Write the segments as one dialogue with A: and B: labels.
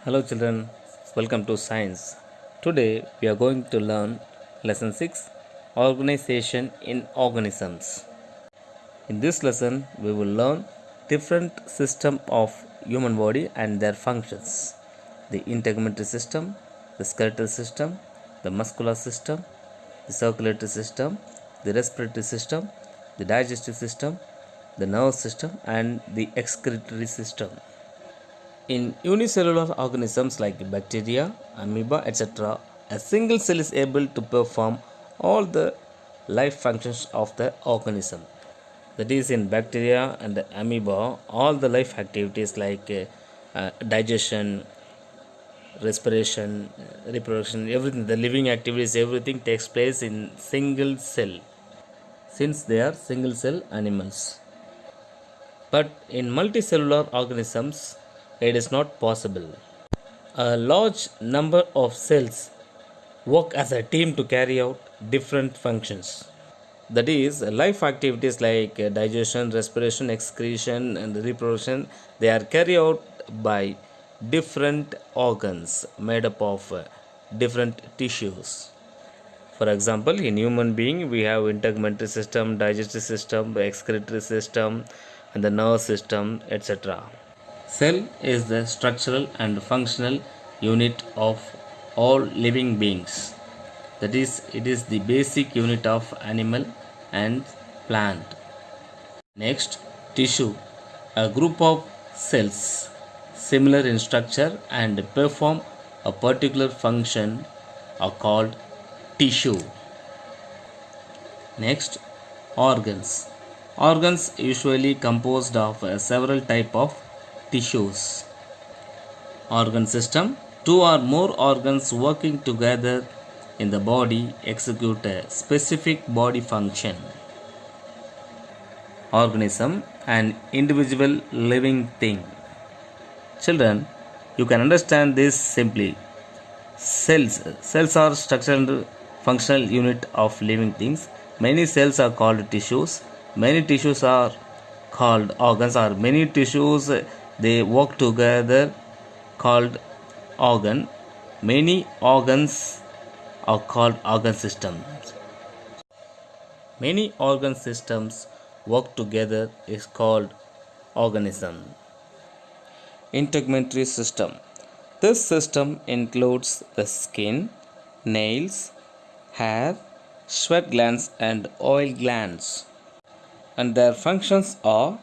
A: Hello children, welcome to Science. Today we are going to learn lesson 6 Organization in Organisms. In this lesson we will learn different system of human body and their functions. The integumentary system, the skeletal system, the muscular system, the circulatory system, the respiratory system, the digestive system, the nerve system and the excretory system. In unicellular organisms like bacteria, amoeba, etc., a single cell is able to perform all the life functions of the organism. That is, in bacteria and amoeba, all the life activities like digestion, respiration, reproduction, everything, the living activities, everything takes place in single cell since they are single cell animals. But in multicellular organisms, it is not possible. A large number of cells work as a team to carry out different functions. That is, life activities like digestion, respiration, excretion, and reproduction, they are carried out by different organs made up of different tissues. For example, in human being, we have integumentary system, digestive system, excretory system, and the nerve system, etc. Cell is the structural and functional unit of all living beings. That is, it is the basic unit of animal and plant. Next, tissue. A group of cells similar in structure and perform a particular function are called tissue. Next, organs. Organs usually composed of several type of tissues. Organ system. Two or more organs working together in the body execute a specific body function. Organism, an individual living thing. Children, you can understand this simply. Cells are structural and functional unit of living things. Many cells are called tissues. Many tissues are called organs, or many tissues they work together called organ. Many organs are called organ systems. Many organ systems work together is called organism. Integumentary system. This system includes the skin, nails, hair, sweat glands and oil glands. And their functions are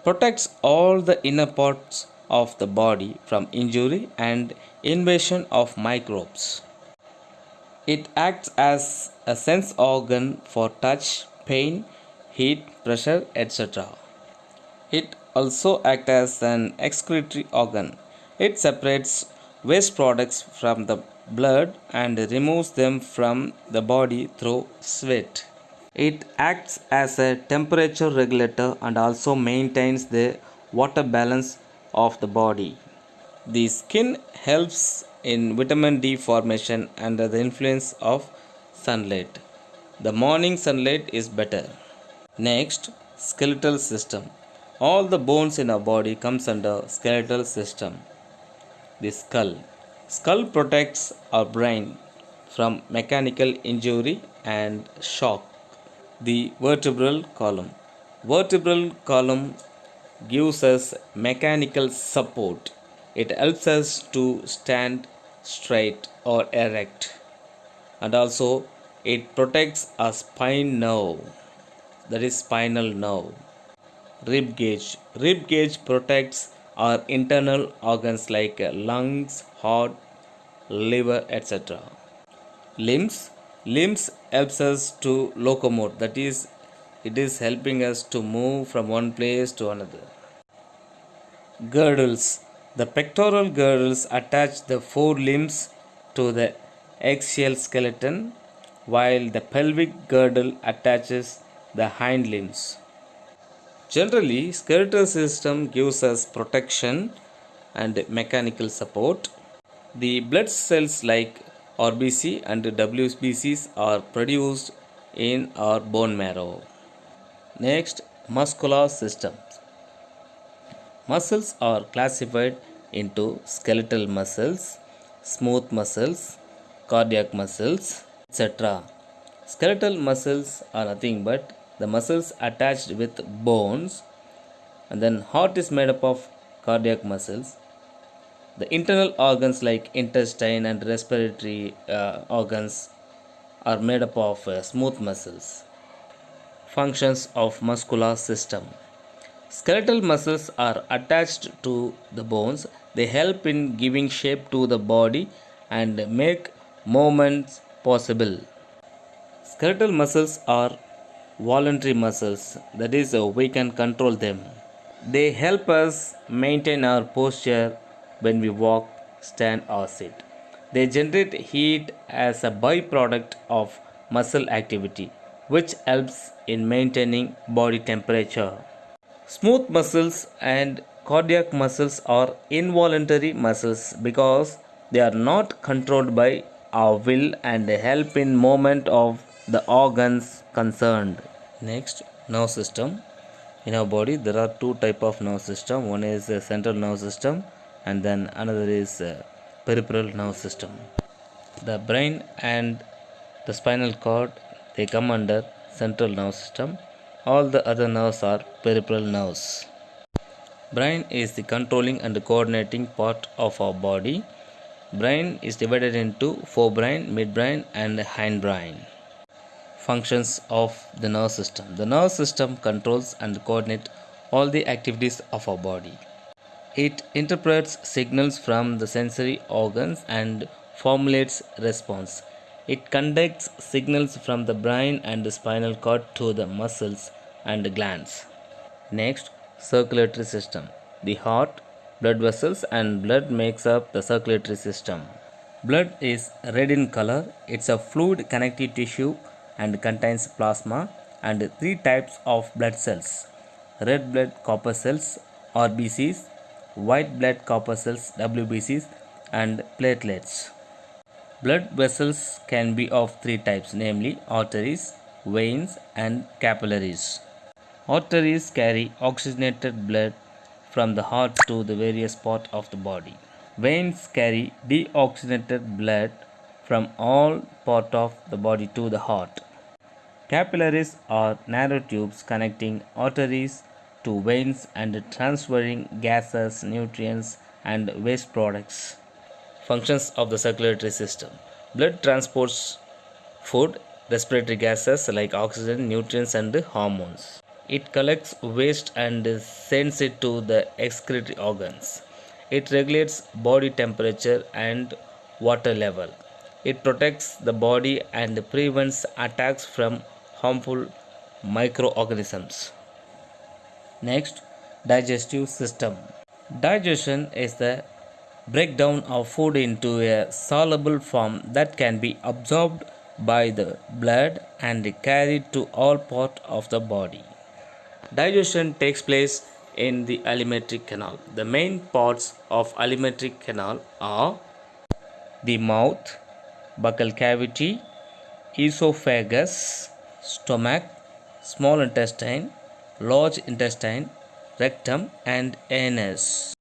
A: protects all the inner parts of the body from injury and invasion of microbes. It acts as a sense organ for touch, pain, heat, pressure, etc. It also acts as an excretory organ. It separates waste products from the blood and removes them from the body through sweat. It acts as a temperature regulator and also maintains the water balance of the body. The skin helps in vitamin D formation under the influence of sunlight. The morning sunlight is better. Next, skeletal system. All the bones in our body comes under skeletal system. The skull. Skull protects our brain from mechanical injury and shock. The vertebral column. Vertebral column gives us mechanical support. It helps us to stand straight or erect. And also it protects our spine nerve. That is spinal nerve. Rib cage. Rib cage protects our internal organs like lungs, heart, liver, etc. Limbs. Limbs helps us to locomote. That is, it is helping us to move from one place to another. Girdles. The pectoral girdles attach the forelimbs to the axial skeleton, while the pelvic girdle attaches the hind limbs. Generally, skeletal system gives us protection and mechanical support. The blood cells like RBC and WBCs are produced in our bone marrow. Next, muscular systems. Muscles are classified into skeletal muscles, smooth muscles, cardiac muscles, etc. Skeletal muscles are nothing but the muscles attached with bones, and then heart is made up of cardiac muscles. The internal organs like intestine and respiratory organs are made up of smooth muscles. Functions of muscular system. Skeletal muscles are attached to the bones. They help in giving shape to the body and make movements possible. Skeletal muscles are voluntary muscles, that is, we can control them. They help us maintain our posture when we walk, stand, or sit. They generate heat as a byproduct of muscle activity, which helps in maintaining body temperature. Smooth muscles and cardiac muscles are involuntary muscles because they are not controlled by our will and help in movement of the organs concerned. Next, nerve system. In our body there are two type of nerve system. One is a central nerve system and then another is a peripheral nerve system. The brain and the spinal cord, they come under central nerve system. All the other nerves are peripheral nerves. Brain is the controlling and coordinating part of our body. Brain is divided into forebrain, midbrain and hindbrain. Functions of the nerve system. The nerve system controls and coordinates all the activities of our body. It interprets signals from the sensory organs and formulates response. It conducts signals from the brain and the spinal cord to the muscles and glands. Next, circulatory system. The heart, blood vessels and blood makes up the circulatory system. Blood is red in color. It's a fluid connective tissue and contains plasma and three types of blood cells: red blood corpuscles RBCs, white blood corpuscles WBCs, and platelets. Blood vessels can be of three types, namely arteries, veins, and capillaries. Arteries carry oxygenated blood from the heart to the various parts of the body. Veins carry deoxygenated blood from all parts of the body to the heart. Capillaries are narrow tubes connecting arteries to veins and transferring gases, nutrients, and waste products. Functions of the circulatory system. Blood transports food, respiratory gases like oxygen, nutrients, and hormones. It collects waste and sends it to the excretory organs. It regulates body temperature and water level. It protects the body and prevents attacks from harmful microorganisms. Next, digestive system. Digestion is the breakdown of food into a soluble form that can be absorbed by the blood and carried to all parts of the body. Digestion takes place in the alimentary canal. The main parts of alimentary canal are the mouth, buccal cavity, esophagus, stomach, small intestine, large intestine, rectum, and anus.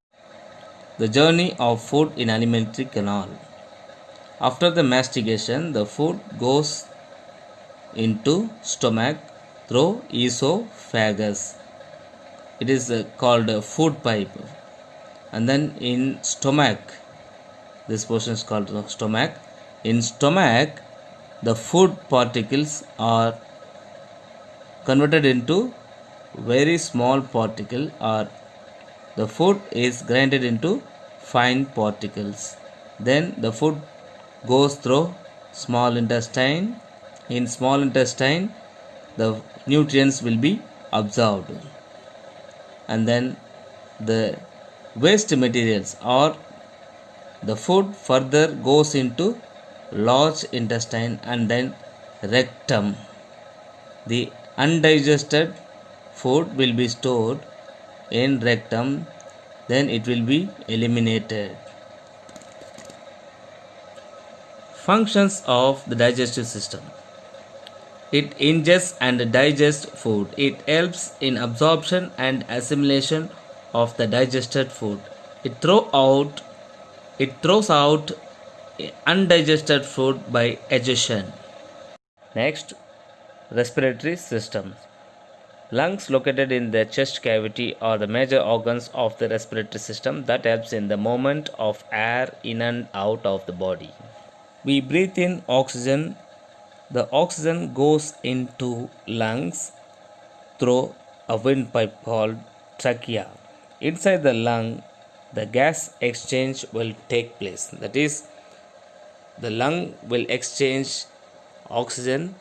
A: The journey of food in alimentary canal. After the mastication, the food goes into stomach through esophagus. It is called a food pipe. And then in stomach, this portion is called the stomach. In stomach, the food particles are converted into very small particle, or the food is grinded into fine particles. Then the food goes through small intestine. In small intestine, the nutrients will be absorbed, and then the waste materials or the food further goes into large intestine and then rectum. The undigested food will be stored in rectum, then it will be eliminated. Functions of the digestive system. It ingests and digests food. It helps in absorption and assimilation of the digested food. It throw out it throws out undigested food by digestion. Next, respiratory system. Lungs located in the chest cavity are the major organs of the respiratory system that helps in the movement of air in and out of the body. We breathe in oxygen. The oxygen goes into lungs through a windpipe called trachea. Inside the lung, the gas exchange will take place. That is, the lung will exchange oxygen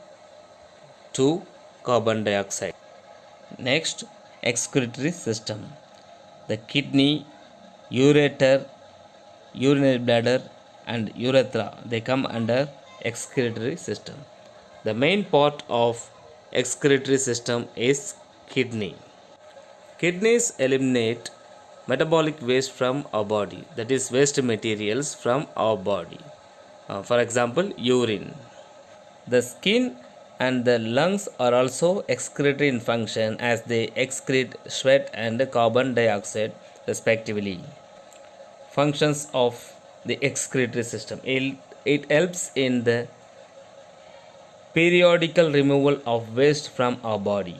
A: to carbon dioxide. Next, excretory system. The kidney, ureter, urinary bladder, and urethra, they come under excretory system. The main part of excretory system is kidney. Kidneys eliminate metabolic waste from our body, that is waste materials from our body. For example, urine. The skin and the lungs are also excretory in function as they excrete sweat and carbon dioxide respectively. Functions of the excretory system. It helps in the periodical removal of waste from our body.